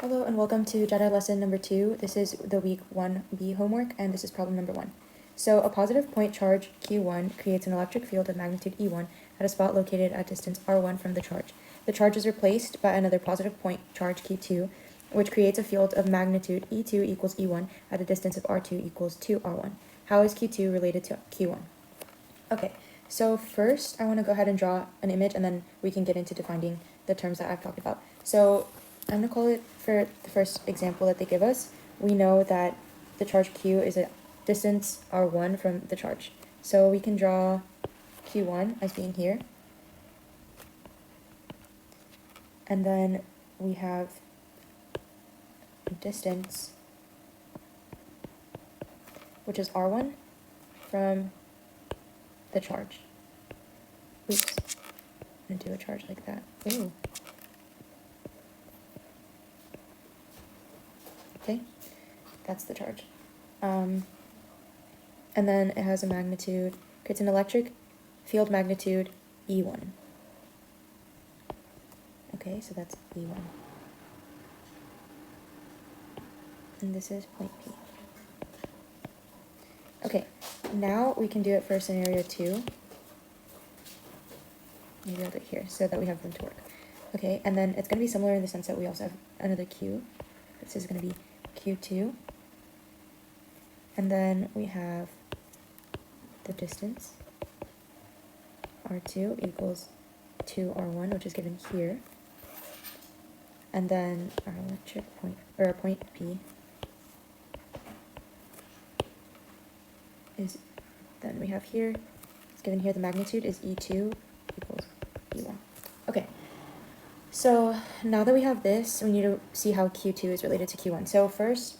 Hello and welcome to Jedi lesson number 2. This is the week 1B homework and this is problem number 1. So a positive point charge Q1 creates an electric field of magnitude E1 at a spot located at distance R1 from the charge. The charge is replaced by another positive point charge Q2, which creates a field of magnitude E2 equals E1 at a distance of R2 equals 2R1. How is Q2 related to Q1? Okay, so first I want to go ahead and draw an image and then we can get into defining the terms that I've talked about. So I'm going to call it, for the first example that they give us, we know that the charge Q is a distance R1 from the charge. So we can draw Q1 as being here. And then we have distance, which is R1 from the charge. Oops, I'm going to do a charge like that. Ooh. Okay, that's the charge. And then it has a magnitude, creates an electric field magnitude E1. Okay, so that's E1. And this is point P. Okay, now we can do it for scenario 2. Maybe I'll do it here so that we have room to work. Okay, and then it's going to be similar in the sense that we also have another Q. This is going to be Q2. And then we have the distance, R2 equals 2R1, which is given here. And then our electric point, or our point P, is, then we have here, it's given here, the magnitude is E2 equals E1. Okay, so now that we have this, we need to see how Q2 is related to Q1. So first,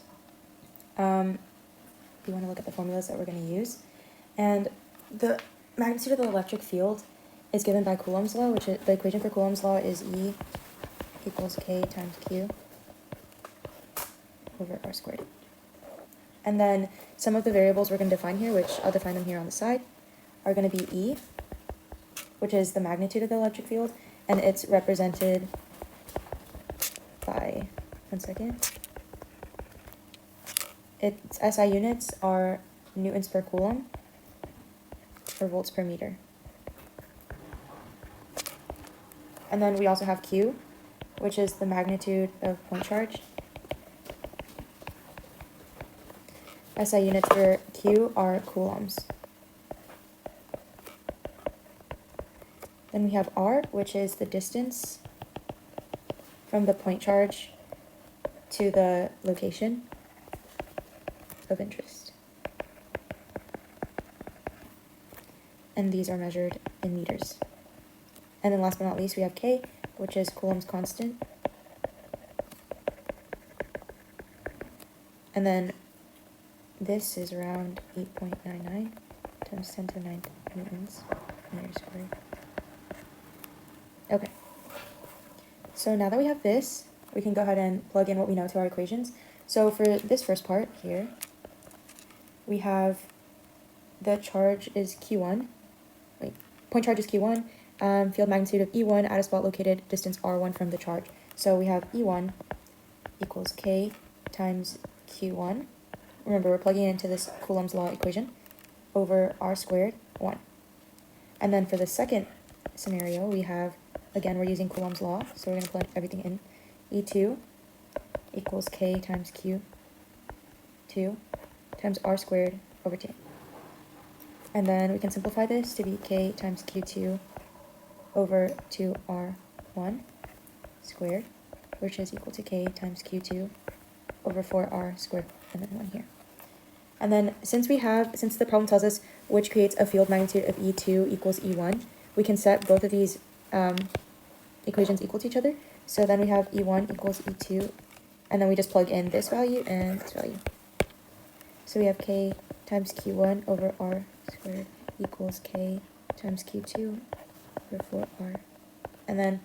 you want to look at the formulas that we're going to use. And the magnitude of the electric field is given by Coulomb's law, which is, the equation for Coulomb's law is E equals K times Q over R squared. And then some of the variables we're going to define here, which I'll define them here on the side, are going to be E, which is the magnitude of the electric field, and it's represented by, one second, its SI units are newtons per coulomb or volts per meter. And then we also have Q, which is the magnitude of point charge. SI units for Q are coulombs. Then we have R, which is the distance from the point charge to the location of interest. And these are measured in meters. And then last but not least, we have K, which is Coulomb's constant. And then this is around 8.99 times 10 to the 9th newtons meters squared. Okay. So now that we have this, we can go ahead and plug in what we know to our equations. So for this first part here, we have the charge is Q1. Point charge is Q1. Field magnitude of E1 at a spot located distance R1 from the charge. So we have E1 equals K times Q1. Remember, we're plugging into this Coulomb's law equation over R squared 1. And then for the second scenario, we have, again, we're using Coulomb's law, so we're going to plug everything in. E2 equals K times Q2 times R squared over 2. And then we can simplify this to be K times Q2 over 2R1 squared, which is equal to K times Q2 over 4R squared, and then 1 here. And then since the problem tells us which creates a field magnitude of E2 equals E1, we can set both of these equations equal to each other. So then we have E1 equals E2, and then we just plug in this value and this value. So we have K times Q1 over R squared equals K times Q2 over 4R. And then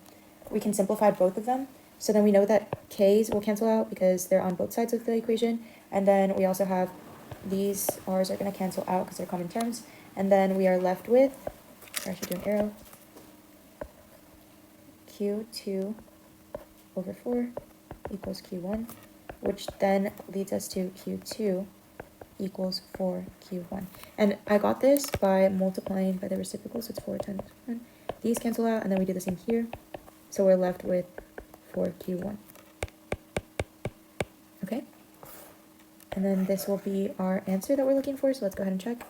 we can simplify both of them. So then we know that K's will cancel out because they're on both sides of the equation. And then we also have these R's are going to cancel out because they're common terms. And then we are left with, or I should do an arrow, Q2 over 4 equals Q1, which then leads us to Q2 equals 4Q1. And I got this by multiplying by the reciprocal, so it's 4 times 1. These cancel out, and then we do the same here. So we're left with 4Q1. Okay? And then this will be our answer that we're looking for, so let's go ahead and check.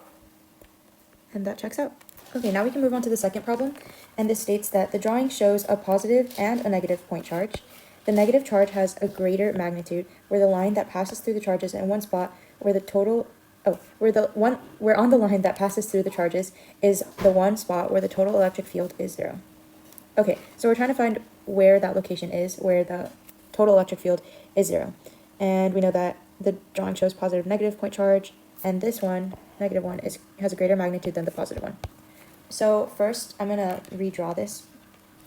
And that checks out. Okay, now we can move on to the second problem, and this states that the drawing shows a positive and a negative point charge. The negative charge has a greater magnitude, where the line that passes through the charges in one spot, where on the line that passes through the charges is the one spot where the total electric field is 0. Okay, so we're trying to find where that location is, where the total electric field is 0. And we know that the drawing shows positive, negative point charge, and this one, negative one, has a greater magnitude than the positive one. So first, I'm going to redraw this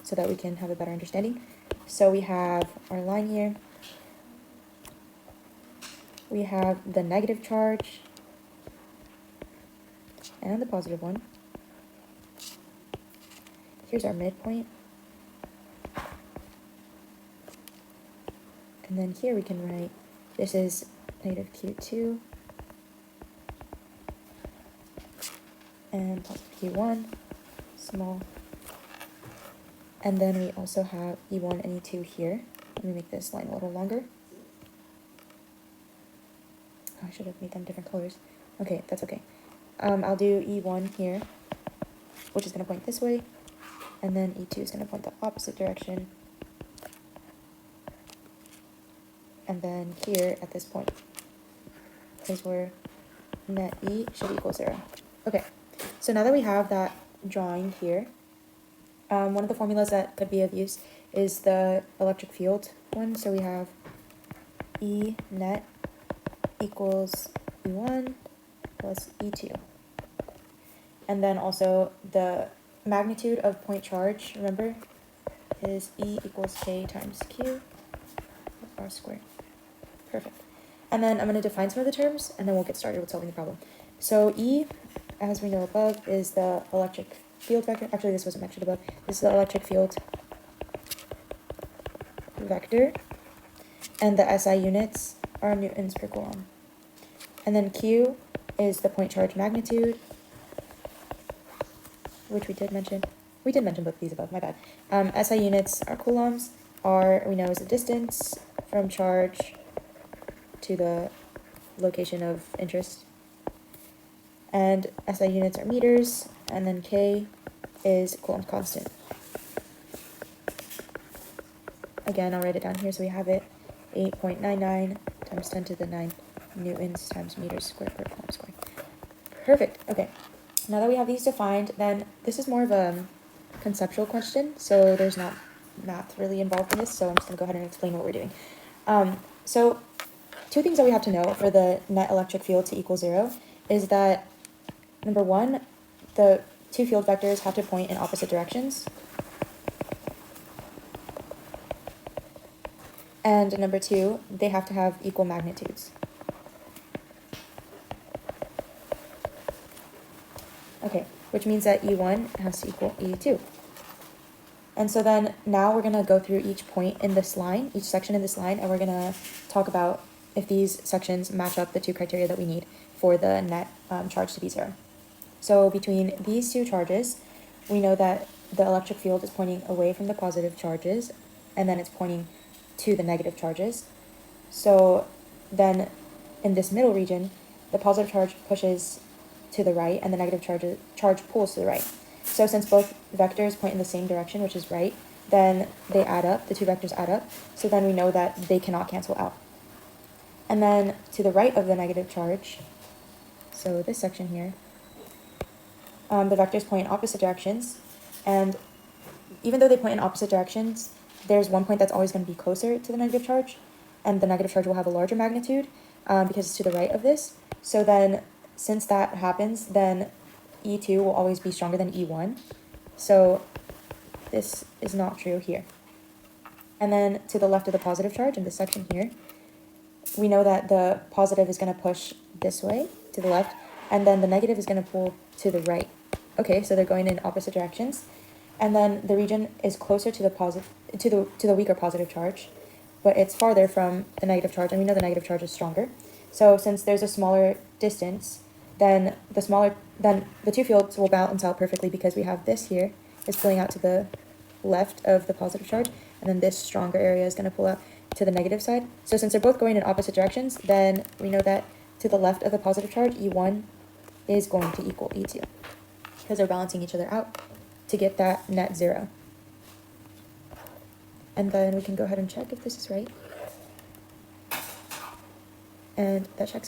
so that we can have a better understanding. So we have our line here. We have the negative charge and the positive one. Here's our midpoint. And then here we can write, this is negative Q2 and positive Q1, small. And then we also have E1 and E2 here. Let me make this line a little longer. Oh, I should have made them different colors. Okay, that's okay. I'll do E1 here, which is going to point this way, and then E2 is going to point the opposite direction. And then here at this point is where net E should equal 0. Okay, so now that we have that drawing here, one of the formulas that could be of use is the electric field one. So we have E net equals E1 plus E2. And then also the magnitude of point charge, remember, is E equals K times Q R squared. Perfect. And then I'm going to define some of the terms, and then we'll get started with solving the problem. So E, as we know above, is the electric field vector. Actually, this wasn't mentioned above. This is the electric field vector. And the SI units are newtons per coulomb. And then Q is the point charge magnitude, which we did mention. We did mention both of these above, my bad. SI units are coulombs. R, we know, is the distance from charge to the location of interest. And SI units are meters, and then K is Coulomb constant. Again, I'll write it down here so we have it. 8.99 times 10 to the 9 newtons times meters squared per coulomb squared. Perfect. Okay. Now that we have these defined, then this is more of a conceptual question, so there's not math really involved in this, so I'm just going to go ahead and explain what we're doing. So two things that we have to know for the net electric field to equal 0 is that, number one, the two field vectors have to point in opposite directions. And number two, they have to have equal magnitudes. Okay, which means that E1 has to equal E2. And so then now we're going to go through each point in this line, each section in this line, and we're going to talk about if these sections match up the two criteria that we need for the net charge to be 0. So between these two charges, we know that the electric field is pointing away from the positive charges, and then it's pointing to the negative charges. So then in this middle region, the positive charge pushes to the right, and the negative charge pulls to the right. So since both vectors point in the same direction, which is right, then they add up, the two vectors add up, so then we know that they cannot cancel out. And then to the right of the negative charge, so this section here, the vectors point in opposite directions, and even though they point in opposite directions, there's one point that's always going to be closer to the negative charge, and the negative charge will have a larger magnitude because it's to the right of this. So then, since that happens, then E2 will always be stronger than E1. So this is not true here. And then to the left of the positive charge in this section here, we know that the positive is going to push this way to the left, and then the negative is going to pull to the right. Okay, so they're going in opposite directions. And then the region is closer to the positive, to the weaker positive charge, but it's farther from the negative charge, and we know the negative charge is stronger. So since there's a smaller distance, then the two fields will balance out perfectly, because we have this here is pulling out to the left of the positive charge, and then this stronger area is going to pull out to the negative side. So since they're both going in opposite directions, then we know that to the left of the positive charge, E1 is going to equal E2, because they're balancing each other out to get that net zero. And then we can go ahead and check if this is right. And that checks out.